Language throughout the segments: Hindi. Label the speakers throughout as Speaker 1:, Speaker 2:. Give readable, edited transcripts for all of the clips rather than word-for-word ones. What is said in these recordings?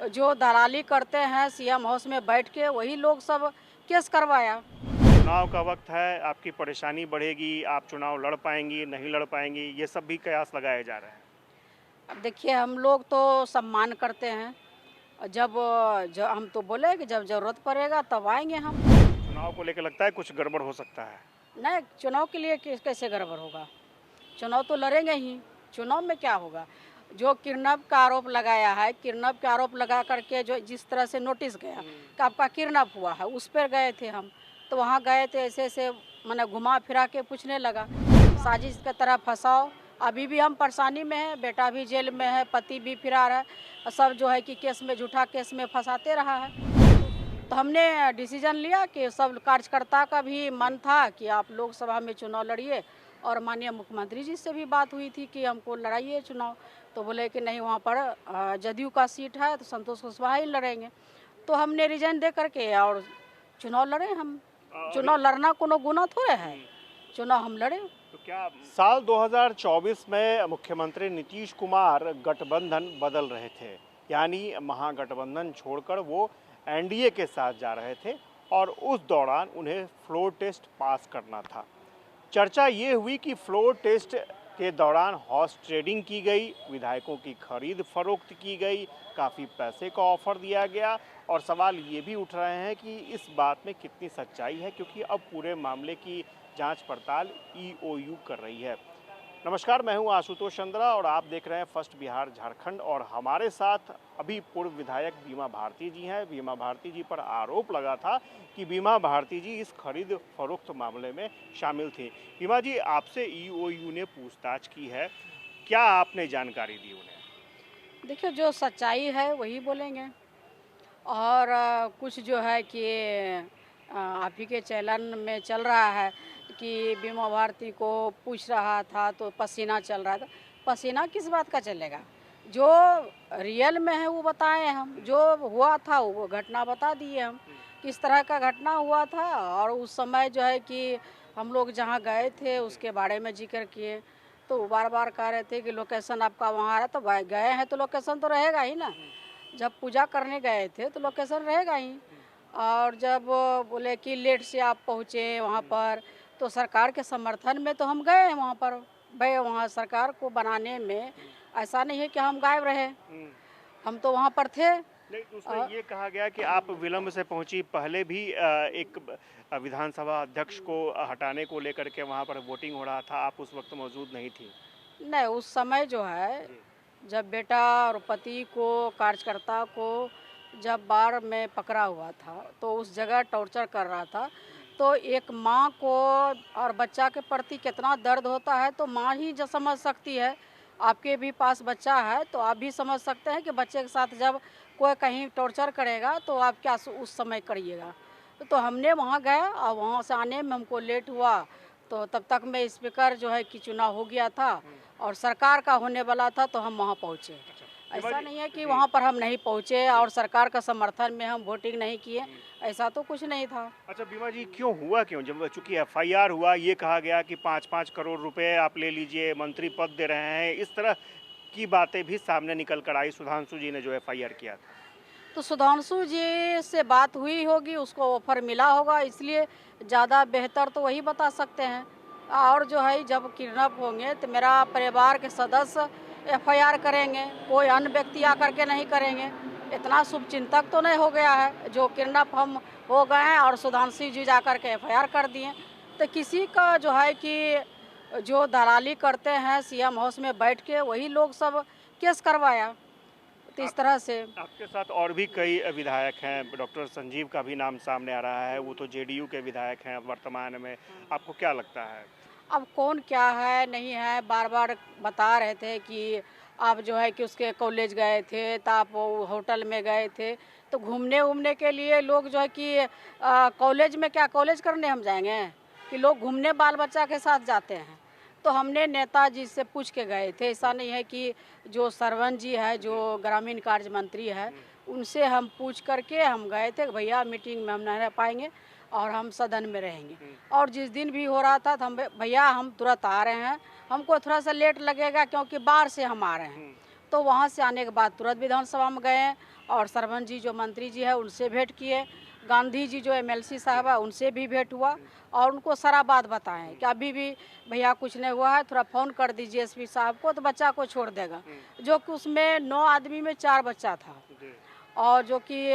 Speaker 1: जो दलाली करते हैं सीएम हाउस में बैठ के, वही लोग सब केस करवाया।
Speaker 2: चुनाव का वक्त है, आपकी परेशानी बढ़ेगी, आप चुनाव लड़ पाएंगी, नहीं लड़ पाएंगी, ये सब भी कयास लगाए जा रहे हैं।
Speaker 1: अब देखिए, हम लोग तो सम्मान करते हैं। जब हम तो बोले कि जब ज़रूरत पड़ेगा तब आएंगे हम।
Speaker 2: चुनाव को लेकर लगता है कुछ गड़बड़ हो सकता है।
Speaker 1: नहीं, चुनाव के लिए कैसे गड़बड़ होगा? चुनाव तो लड़ेंगे ही। चुनाव में क्या होगा? जो किडनैप का आरोप लगाया है, किडनैप का आरोप लगा करके जो जिस तरह से नोटिस गया कि आपका किडनैप हुआ है, उस पर गए थे हम। तो वहाँ गए थे, ऐसे ऐसे मैंने घुमा फिरा के पूछने लगा, साजिश की तरह फंसाओ। अभी भी हम परेशानी में हैं, बेटा भी जेल में है, पति भी फरार है, और सब जो है कि केस में, झूठा केस में फंसाते रहा है। तो हमने डिसीजन लिया कि सब कार्यकर्ता का भी मन था कि आप लोकसभा में चुनाव लड़िए, और माननीय मुख्यमंत्री जी से भी बात हुई थी कि हमको लड़ाइए चुनाव। तो बोले कि नहीं, वहाँ पर जदयू का सीट है तो संतोष कुशवाहा ही लड़ेंगे। तो हमने रिजाइन दे करके और चुनाव लड़े हम। चुनाव लड़ना कोनो गुना थोड़े है, चुनाव हम लड़े।
Speaker 2: तो क्या साल 2024 में मुख्यमंत्री नीतीश कुमार गठबंधन बदल रहे थे, यानी महागठबंधन छोड़कर वो एनडीए के साथ जा रहे थे और उस दौरान उन्हें फ्लोर टेस्ट पास करना था। चर्चा ये हुई कि फ्लोर टेस्ट के दौरान हॉर्स ट्रेडिंग की गई, विधायकों की खरीद फरोख्त की गई, काफ़ी पैसे का ऑफर दिया गया, और सवाल ये भी उठ रहे हैं कि इस बात में कितनी सच्चाई है, क्योंकि अब पूरे मामले की जांच पड़ताल ईओयू कर रही है। नमस्कार, मैं हूं आशुतोष चंद्रा और आप देख रहे हैं फर्स्ट बिहार झारखंड, और हमारे साथ अभी पूर्व विधायक बीमा भारती जी हैं। बीमा भारती जी पर आरोप लगा था कि बीमा भारती जी इस खरीद फरोख्त मामले में शामिल थी। बीमा जी, आपसे ईओयू ने पूछताछ की है, क्या आपने जानकारी दी उन्हें?
Speaker 1: देखिए, जो सच्चाई है वही बोलेंगे। और कुछ जो है कि आप ही के चैनल में चल रहा है कि बीमा भारती को पूछ रहा था तो पसीना चल रहा था। पसीना किस बात का चलेगा? जो रियल में है वो बताएं हम, जो हुआ था वो घटना बता दिए हम, किस तरह का घटना हुआ था। और उस समय जो है कि हम लोग जहाँ गए थे उसके बारे में जिक्र किए। तो वो बार बार कह रहे थे कि लोकेशन आपका वहाँ आ रहा, तो भाई गए हैं तो लोकेशन तो रहेगा ही ना। जब पूजा करने गए थे तो लोकेशन रहेगा ही। और जब बोले कि लेट से आप पहुँचे वहाँ पर, तो सरकार के समर्थन में तो हम गए हैं वहाँ पर। भाई, वहाँ सरकार को बनाने में ऐसा नहीं है कि हम गायब रहे, हम तो वहाँ पर थे।
Speaker 2: नहीं, तो उसमें ये कहा गया कि आप विलंब से पहुंची, पहले भी एक विधानसभा अध्यक्ष को हटाने को लेकर के वहां पर वोटिंग हो रहा था, आप उस वक्त मौजूद नहीं थी।
Speaker 1: नहीं, उस समय जो है, जब बेटा और पति को, कार्यकर्ता को जब बाढ़ में पकड़ा हुआ था तो उस जगह टॉर्चर कर रहा था, तो एक माँ को और बच्चा के प्रति कितना दर्द होता है तो माँ ही जो समझ सकती है। आपके भी पास बच्चा है तो आप भी समझ सकते हैं कि बच्चे के साथ जब कोई कहीं टॉर्चर करेगा तो आप क्या उस समय करिएगा। तो हमने वहाँ गए और वहाँ से आने में हमको लेट हुआ। तो तब तक में स्पीकर जो है कि चुनाव हो गया था और सरकार का होने वाला था, तो हम वहाँ पहुँचे। ऐसा नहीं है कि वहाँ पर हम नहीं पहुँचे और सरकार का समर्थन में हम वोटिंग नहीं किए, ऐसा तो कुछ नहीं था।
Speaker 2: अच्छा बीमा जी, क्यों हुआ क्यों? जब चूंकि एफआईआर हुआ, ये कहा गया कि 5-5 करोड़ रुपए आप ले लीजिए, मंत्री पद दे रहे हैं, इस तरह की बातें भी सामने निकल कर आई। सुधांशु जी ने जो एफआईआर किया था,
Speaker 1: तो सुधांशु जी से बात हुई होगी, उसको ऑफर मिला होगा, इसलिए ज़्यादा बेहतर तो वही बता सकते हैं। और जो है, जब किडनैप होंगे तो मेरा परिवार के सदस्य एफआईआर करेंगे, कोई अन्य व्यक्ति आकर के नहीं करेंगे। इतना शुभचिंतक तो नहीं हो गया है जो किडनैप हम हो गए हैं और सुधांशु जी जाकर के एफआईआर कर दिए। तो किसी का जो है कि जो दलाली करते हैं सीएम हाउस में बैठ के, वही लोग सब केस करवाया। तो इस तरह से
Speaker 2: आपके साथ और भी कई विधायक हैं, डॉक्टर संजीव का भी नाम सामने आ रहा है, वो तो जेडीयू के विधायक हैं वर्तमान में। आपको क्या लगता है?
Speaker 1: अब कौन क्या है नहीं है, बार बार बता रहे थे कि आप जो है कि उसके कॉलेज गए थे, तो आप वो होटल में गए थे। तो घूमने उमने के लिए लोग जो है कि कॉलेज में क्या कॉलेज करने हम जाएंगे कि लोग घूमने बाल बच्चा के साथ जाते हैं। तो हमने नेताजी से पूछ के गए थे, ऐसा नहीं है कि जो सरवन जी है, जो ग्रामीण कार्य मंत्री है, उनसे हम पूछ करके हम गए थे। भैया, मीटिंग में हम नहीं रह पाएंगे और हम सदन में रहेंगे। और जिस दिन भी हो रहा था तो हम, भैया हम तुरंत आ रहे हैं, हमको थोड़ा सा लेट लगेगा क्योंकि बाहर से हम आ रहे हैं। तो वहाँ से आने के बाद तुरंत विधानसभा में गए और सरवन जी जो मंत्री जी है उनसे भेंट किए, गांधी जी जो एमएलसी साहब है उनसे भी भेंट हुआ और उनको सारा बात बताएं कि अभी भी भैया कुछ नहीं हुआ है, थोड़ा फ़ोन कर दीजिए एसपी साहब को तो बच्चा को छोड़ देगा। जो कि उसमें 9 आदमी में 4 बच्चा था और जो कि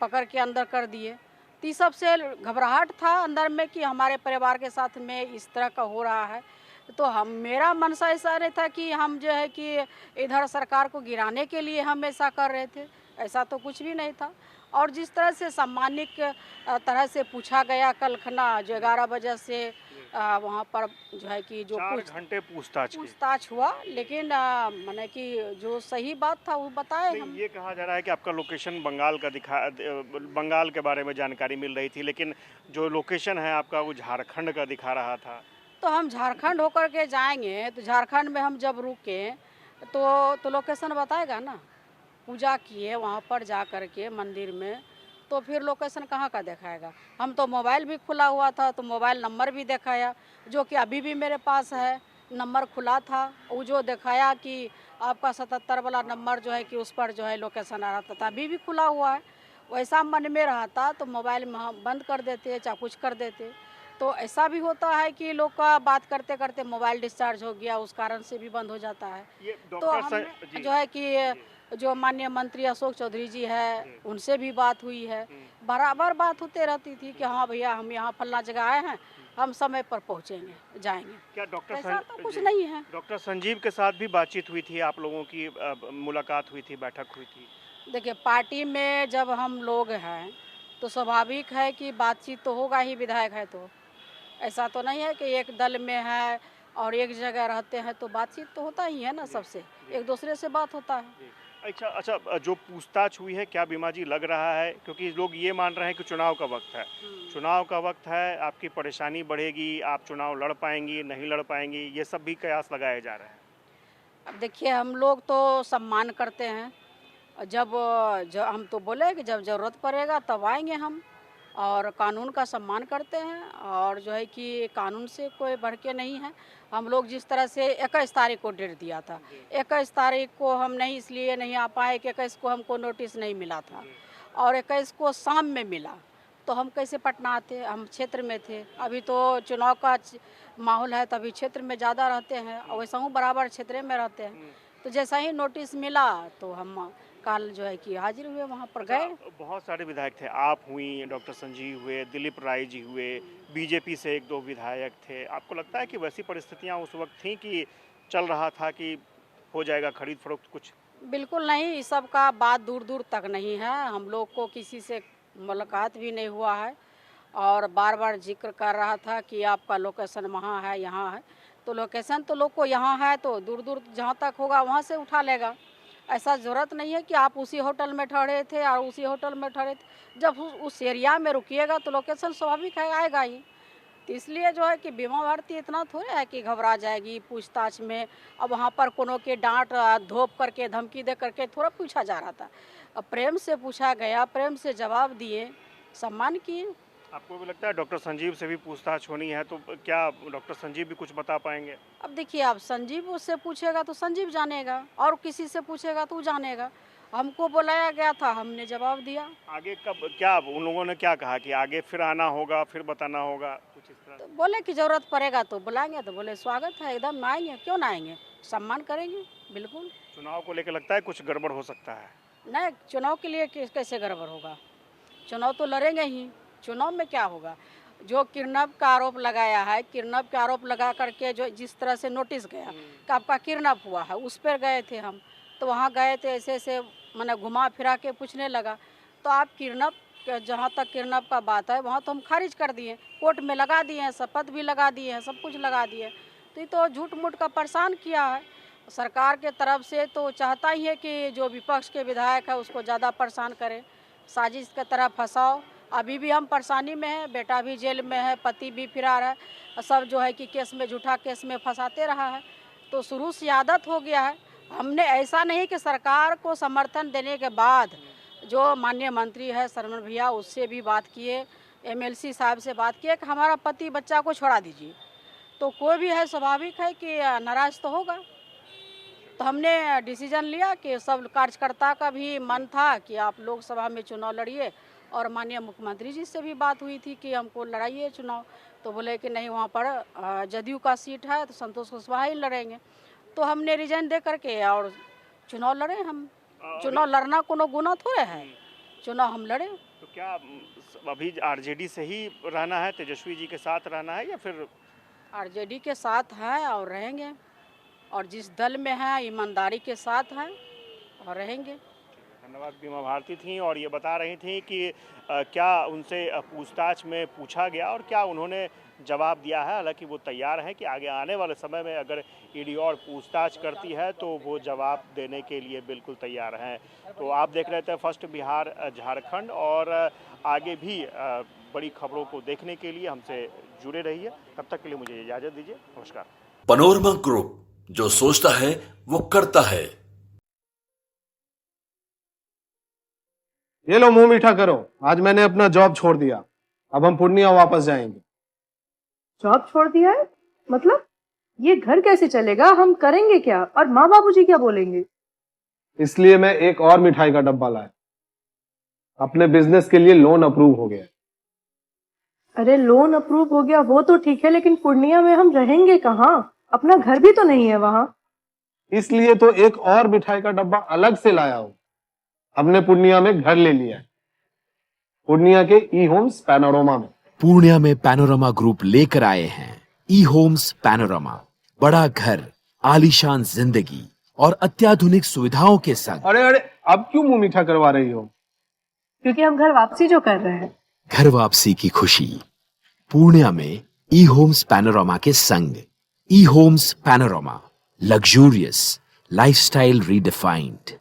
Speaker 1: पकड़ के अंदर कर दिए। तो इस सबसे घबराहट था अंदर में कि हमारे परिवार के साथ में इस तरह का हो रहा है। तो हम मेरा मनसा ऐसा नहीं था कि हम जो है कि इधर सरकार को गिराने के लिए हम ऐसा कर रहे थे, ऐसा तो कुछ भी नहीं था। और जिस तरह से सम्मानित तरह से पूछा गया कल खना जो 11 बजे से वहाँ पर जो है कि जो
Speaker 2: 4 घंटे
Speaker 1: पूछताछ हुआ, लेकिन माने कि जो सही बात था वो बताए हम।
Speaker 2: ये कहा जा रहा है कि आपका लोकेशन बंगाल के बारे में जानकारी मिल रही थी, लेकिन जो लोकेशन है आपका वो झारखंड का दिखा रहा था।
Speaker 1: तो हम झारखंड होकर के जाएंगे तो झारखंड में हम जब रुके तो लोकेशन बताएगा ना। पूजा किए वहाँ पर जा कर के मंदिर में, तो फिर लोकेशन कहाँ का दिखाएगा। हम तो मोबाइल भी खुला हुआ था तो मोबाइल नंबर भी दिखाया, जो कि अभी भी मेरे पास है, नंबर खुला था। वो जो दिखाया कि आपका 77 वाला नंबर जो है कि उस पर जो है लोकेशन आ रहा था, अभी भी खुला हुआ है। वैसा मन में रहा था तो मोबाइल में हम बंद कर देते चाहे कुछ कर देते। तो ऐसा भी होता है कि लोग का बात करते करते मोबाइल डिस्चार्ज हो गया, उस कारण से भी बंद हो जाता है। तो हमने जो है कि जो माननीय मंत्री अशोक चौधरी जी है उनसे भी बात हुई है, बराबर बात होते रहती थी कि हाँ भैया हम यहाँ फलना जगह आए हैं, हम समय पर पहुँचेंगे जाएंगे।
Speaker 2: क्या
Speaker 1: ऐसा तो कुछ नहीं है।
Speaker 2: डॉक्टर संजीव के साथ भी बातचीत हुई थी, आप लोगों की मुलाकात हुई थी, बैठक हुई थी?
Speaker 1: देखिए पार्टी में जब हम लोग हैं तो स्वाभाविक है कि बातचीत तो होगा ही, विधायक है तो ऐसा तो नहीं है कि एक दल में है और एक जगह रहते हैं तो बातचीत तो होता ही है ना, सबसे एक दूसरे से बात होता है।
Speaker 2: अच्छा, जो पूछताछ हुई है क्या बीमा जी लग रहा है, क्योंकि लोग ये मान रहे हैं कि चुनाव का वक्त है, चुनाव का वक्त है, आपकी परेशानी बढ़ेगी, आप चुनाव लड़ पाएंगी नहीं लड़ पाएंगी, ये सब भी कयास लगाए जा रहे हैं।
Speaker 1: अब देखिए हम लोग तो सम्मान करते हैं, जब हम तो बोले कि जब ज़रूरत पड़ेगा तब आएंगे हम, और कानून का सम्मान करते हैं और जो है कि कानून से कोई बढ़ के नहीं है। हम लोग जिस तरह से 21 तारीख को डेट दिया था, 21 तारीख को हम नहीं इसलिए नहीं आ पाए कि 21 को हमको नोटिस नहीं मिला था और 21 को शाम में मिला, तो हम कैसे पटना आते, हम क्षेत्र में थे। अभी तो चुनाव का माहौल है तभी क्षेत्र में ज़्यादा रहते हैं और वैसा हूँ बराबर क्षेत्र में रहते हैं। तो जैसा ही नोटिस मिला तो हम कल जो है कि हाजिर हुए, वहाँ पर गए।
Speaker 2: बहुत सारे विधायक थे, आप हुई, डॉक्टर संजीव हुए, दिलीप राय जी हुए, बीजेपी से 1-2 विधायक थे। आपको लगता है कि वैसी परिस्थितियां उस वक्त थी कि चल रहा था कि हो जाएगा खरीद फरोख्त कुछ?
Speaker 1: बिल्कुल नहीं, इस सब का बात दूर दूर तक नहीं है। हम लोग को किसी से मुलाकात भी नहीं हुआ है और बार बार जिक्र कर रहा था कि आपका लोकेशन वहाँ है यहाँ है, तो लोकेशन तो लोग को यहाँ है तो दूर दूर जहाँ तक होगा वहाँ से उठा लेगा। ऐसा ज़रूरत नहीं है कि आप उसी होटल में ठहरे थे और उसी होटल में ठहरे थे, जब उस एरिया में रुकिएगा तो लोकेशन स्वाभाविक है आएगा ही। तो इसलिए जो है कि बीमा भारती इतना थोड़े है कि घबरा जाएगी पूछताछ में। अब वहाँ पर कोनो के डांट धोप करके धमकी दे करके थोड़ा पूछा जा रहा था, अब प्रेम से पूछा गया, प्रेम से जवाब दिए, सम्मान किए।
Speaker 2: आपको भी लगता है डॉक्टर संजीव से भी पूछताछ होनी है, तो क्या डॉक्टर संजीव भी कुछ बता पाएंगे?
Speaker 1: अब देखिए आप संजीव उससे पूछेगा तो संजीव जानेगा और किसी से पूछेगा तो जानेगा। हमको बुलाया गया था, हमने जवाब दिया।
Speaker 2: आगे कब क्या उन लोगों ने क्या कहा कि आगे फिर आना होगा, फिर बताना होगा, कुछ इस तरह?
Speaker 1: तो बोले कि ज़रूरत पड़ेगा तो बुलाएंगे, तो बोले स्वागत है एकदम आएंगे, क्यों ना आएंगे, सम्मान करेंगे बिल्कुल।
Speaker 2: चुनाव को लेकर लगता है कुछ गड़बड़ हो सकता है?
Speaker 1: नहीं, चुनाव के लिए कैसे गड़बड़ होगा, चुनाव तो लड़ेंगे ही। चुनाव में क्या होगा, जो किडनैप का आरोप लगाया है, किडनैप का आरोप लगा करके जो जिस तरह से नोटिस गया कि आपका किडनैप हुआ है, उस पर गए थे हम, तो वहाँ गए थे ऐसे ऐसे मैंने घुमा फिरा के पूछने लगा, तो आप किडनैप जहाँ तक किडनैप का बात है वहाँ तो हम खारिज कर दिए, कोर्ट में लगा दिए हैं, शपथ भी लगा दिए हैं, सब कुछ लगा दिए। तो ये तो झूठ मूठ का परेशान किया है सरकार के तरफ से, तो चाहता ही है कि जो विपक्ष के विधायक है उसको ज़्यादा परेशान करे, साजिश की तरह फंसाओ। अभी भी हम परेशानी में हैं, बेटा भी जेल में है, पति भी फरार है, सब जो है कि केस में झूठा केस में फंसाते रहा है, तो शुरू से आदत हो गया है। हमने ऐसा नहीं कि सरकार को समर्थन देने के बाद जो माननीय मंत्री है सरवन भैया उससे भी बात किए, एमएलसी साहब से बात किए कि हमारा पति बच्चा को छोड़ा दीजिए, तो कोई भी है स्वाभाविक है कि नाराज तो होगा। तो हमने डिसीजन लिया कि सब कार्यकर्ता का भी मन था कि आप लोकसभा में चुनाव लड़िए, और माननीय मुख्यमंत्री जी से भी बात हुई थी कि हमको लड़ाइए चुनाव, तो बोले कि नहीं, वहाँ पर जदयू का सीट है तो संतोष कुशवाहा ही लड़ेंगे। तो हमने रिजाइन दे करके और चुनाव लड़े हम। चुनाव लड़ना कोनो गुना थोड़े है, चुनाव हम लड़े।
Speaker 2: तो क्या अभी आरजेडी से ही रहना है, तेजस्वी जी के साथ रहना है, या फिर?
Speaker 1: आरजेडी के साथ हैं और रहेंगे, और जिस दल में हैं ईमानदारी के साथ हैं और रहेंगे।
Speaker 2: धन्यवाद। बीमा भारती थी और ये बता रही थी कि क्या उनसे पूछताछ में पूछा गया और क्या उन्होंने जवाब दिया है। हालांकि वो तैयार हैं कि आगे आने वाले समय में अगर ईडी और पूछताछ करती है तो वो जवाब देने के लिए बिल्कुल तैयार हैं। तो आप देख रहे थे फर्स्ट बिहार झारखंड, और आगे भी बड़ी खबरों को देखने के लिए हमसे जुड़े रहिए। तब तक के लिए मुझे इजाज़त दीजिए। नमस्कार।
Speaker 3: पैनोरमा ग्रुप, जो सोचता है वो करता है।
Speaker 4: ये लो, मुंह मीठा करो। आज मैंने अपना जॉब छोड़ दिया, अब हम पूर्णिया वापस जाएंगे।
Speaker 5: जॉब छोड़ दिया है? मतलब ये घर कैसे चलेगा? हम करेंगे क्या? और माँ बाबूजी क्या बोलेंगे?
Speaker 4: इसलिए मैं एक और मिठाई का डब्बा लाया। अपने बिजनेस के लिए लोन अप्रूव हो गया।
Speaker 5: अरे लोन अप्रूव हो गया वो तो ठीक है, लेकिन पूर्णिया में हम रहेंगे कहाँ? अपना घर भी तो नहीं है वहाँ।
Speaker 4: इसलिए तो एक और मिठाई का डब्बा अलग से लाया हूँ। हमने पूर्णिया में घर ले लिया है, पूर्णिया के ई होम्स पैनोरमा में।
Speaker 6: पूर्णिया में पैनोरमा ग्रुप लेकर आए हैं ई होम्स पैनोरमा। बड़ा घर, आलीशान जिंदगी और अत्याधुनिक सुविधाओं के संग।
Speaker 4: अरे अरे, अब क्यों मुंह मीठा करवा रही हो?
Speaker 5: क्योंकि हम घर वापसी जो कर रहे हैं।
Speaker 6: घर वापसी की खुशी पूर्णिया में ई होम्स पैनोरमा के संग। ई homes panorama, luxurious lifestyle redefined.